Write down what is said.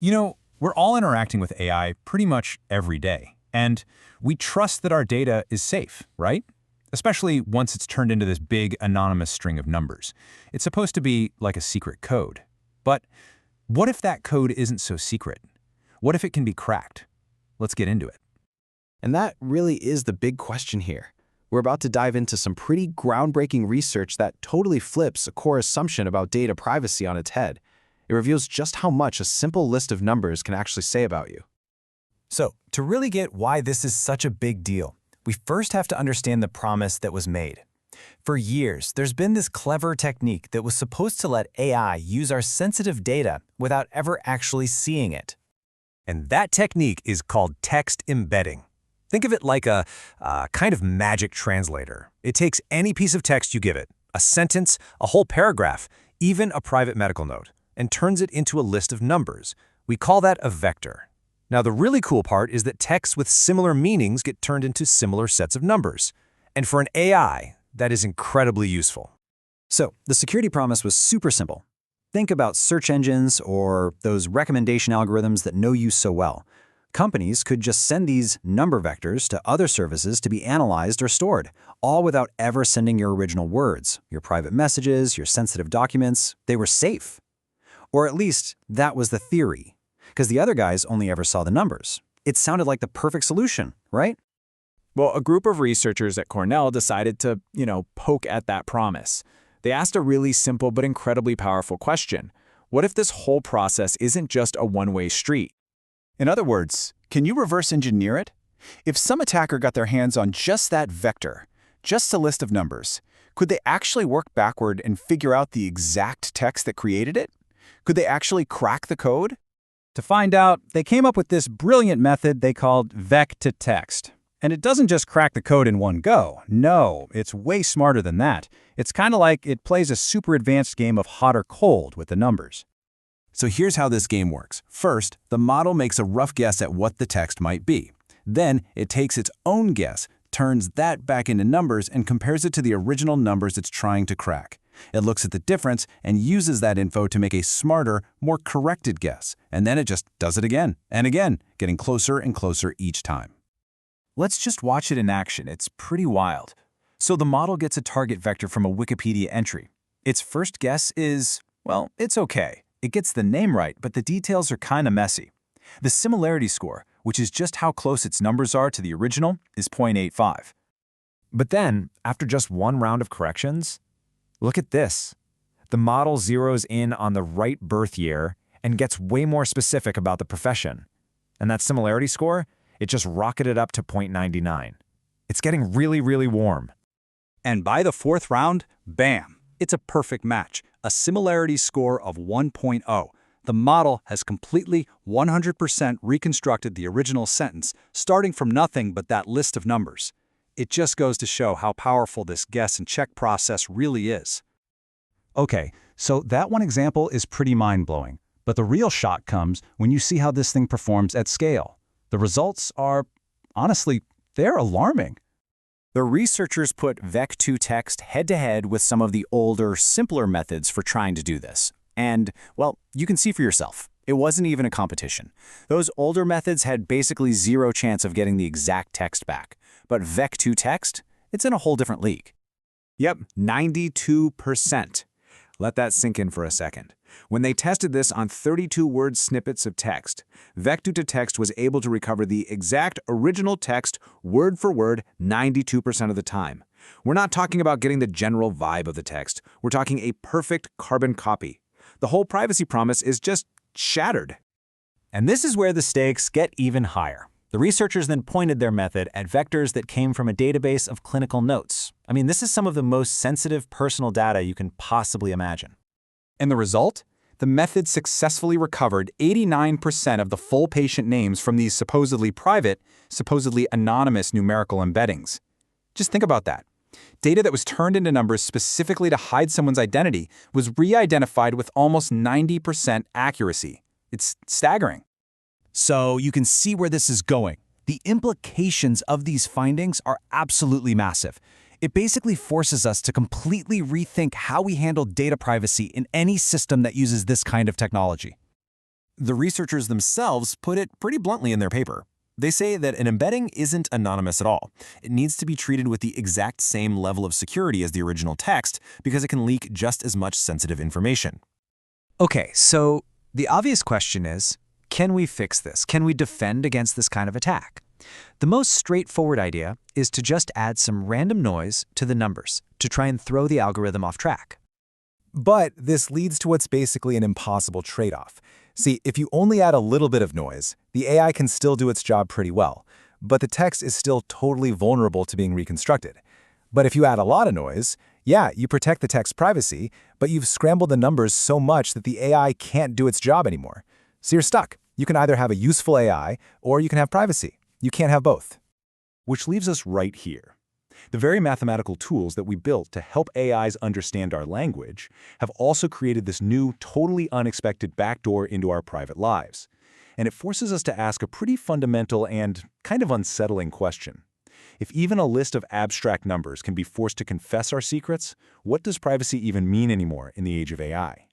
We're all interacting with AI pretty much every day, and we trust that our data is safe, right? Especially once it's turned into this big anonymous string of numbers. It's supposed to be like a secret code. But what if that code isn't so secret? What if it can be cracked? Let's get into it. And that really is the big question here. We're about to dive into some pretty groundbreaking research that totally flips a core assumption about data privacy on its head. It reveals just how much a simple list of numbers can actually say about you. So, to really get why this is such a big deal, we first have to understand the promise that was made. For years, there's been this clever technique that was supposed to let AI use our sensitive data without ever actually seeing it. And that technique is called text embedding. Think of it like a kind of magic translator. It takes any piece of text you give it, a sentence, a whole paragraph, even a private medical note, and turns it into a list of numbers. We call that a vector. Now, the really cool part is that texts with similar meanings get turned into similar sets of numbers. And for an AI, that is incredibly useful. So, the security promise was super simple. Think about search engines or those recommendation algorithms that know you so well. Companies could just send these number vectors to other services to be analyzed or stored, all without ever sending your original words, your private messages, your sensitive documents. They were safe. Or at least, that was the theory. Because the other guys only ever saw the numbers. It sounded like the perfect solution, right? Well, a group of researchers at Cornell decided to, poke at that promise. They asked a really simple but incredibly powerful question. What if this whole process isn't just a one-way street? In other words, can you reverse engineer it? If some attacker got their hands on just that vector, just a list of numbers, could they actually work backward and figure out the exact text that created it? Could they actually crack the code? To find out, they came up with this brilliant method they called vec-to-text. And it doesn't just crack the code in one go. No, it's way smarter than that. It's kind of like it plays a super advanced game of hot or cold with the numbers. So here's how this game works. First, the model makes a rough guess at what the text might be. Then, it takes its own guess, turns that back into numbers, and compares it to the original numbers it's trying to crack. It looks at the difference and uses that info to make a smarter, more corrected guess. And then it just does it again and again, getting closer and closer each time. Let's just watch it in action. It's pretty wild. So the model gets a target vector from a Wikipedia entry. Its first guess is, well, it's okay. It gets the name right, but the details are kind of messy. The similarity score, which is just how close its numbers are to the original, is 0.85. But then, after just one round of corrections, look at this. The model zeroes in on the right birth year and gets way more specific about the profession. And that similarity score, it just rocketed up to 0.99. It's getting really, really warm. And by the fourth round, bam, it's a perfect match, a similarity score of 1.0. The model has completely 100% reconstructed the original sentence, starting from nothing but that list of numbers. It just goes to show how powerful this guess and check process really is. Okay, so that one example is pretty mind-blowing. But the real shock comes when you see how this thing performs at scale. The results are, honestly, they're alarming. The researchers put vec-to-text head-to-head with some of the older, simpler methods for trying to do this. And, well, you can see for yourself. It wasn't even a competition. Those older methods had basically zero chance of getting the exact text back. But vec-to-text, it's in a whole different league. Yep, 92%. Let that sink in for a second. When they tested this on 32-word snippets of text, vec-to-text was able to recover the exact original text word for word 92% of the time. We're not talking about getting the general vibe of the text. We're talking a perfect carbon copy. The whole privacy promise is just shattered. And this is where the stakes get even higher. The researchers then pointed their method at vectors that came from a database of clinical notes. I mean, this is some of the most sensitive personal data you can possibly imagine. And the result? The method successfully recovered 89% of the full patient names from these supposedly private, supposedly anonymous numerical embeddings. Just think about that. Data that was turned into numbers specifically to hide someone's identity was re-identified with almost 90% accuracy. It's staggering. So you can see where this is going. The implications of these findings are absolutely massive. It basically forces us to completely rethink how we handle data privacy in any system that uses this kind of technology. The researchers themselves put it pretty bluntly in their paper. They say that an embedding isn't anonymous at all. It needs to be treated with the exact same level of security as the original text because it can leak just as much sensitive information. Okay, so the obvious question is, can we fix this? Can we defend against this kind of attack? The most straightforward idea is to just add some random noise to the numbers to try and throw the algorithm off track. But this leads to what's basically an impossible trade-off. See, if you only add a little bit of noise, the AI can still do its job pretty well, but the text is still totally vulnerable to being reconstructed. But if you add a lot of noise, yeah, you protect the text's privacy, but you've scrambled the numbers so much that the AI can't do its job anymore. So you're stuck. You can either have a useful AI or you can have privacy. You can't have both. Which leaves us right here. The very mathematical tools that we built to help AIs understand our language have also created this new, totally unexpected backdoor into our private lives. And it forces us to ask a pretty fundamental and kind of unsettling question. If even a list of abstract numbers can be forced to confess our secrets, what does privacy even mean anymore in the age of AI?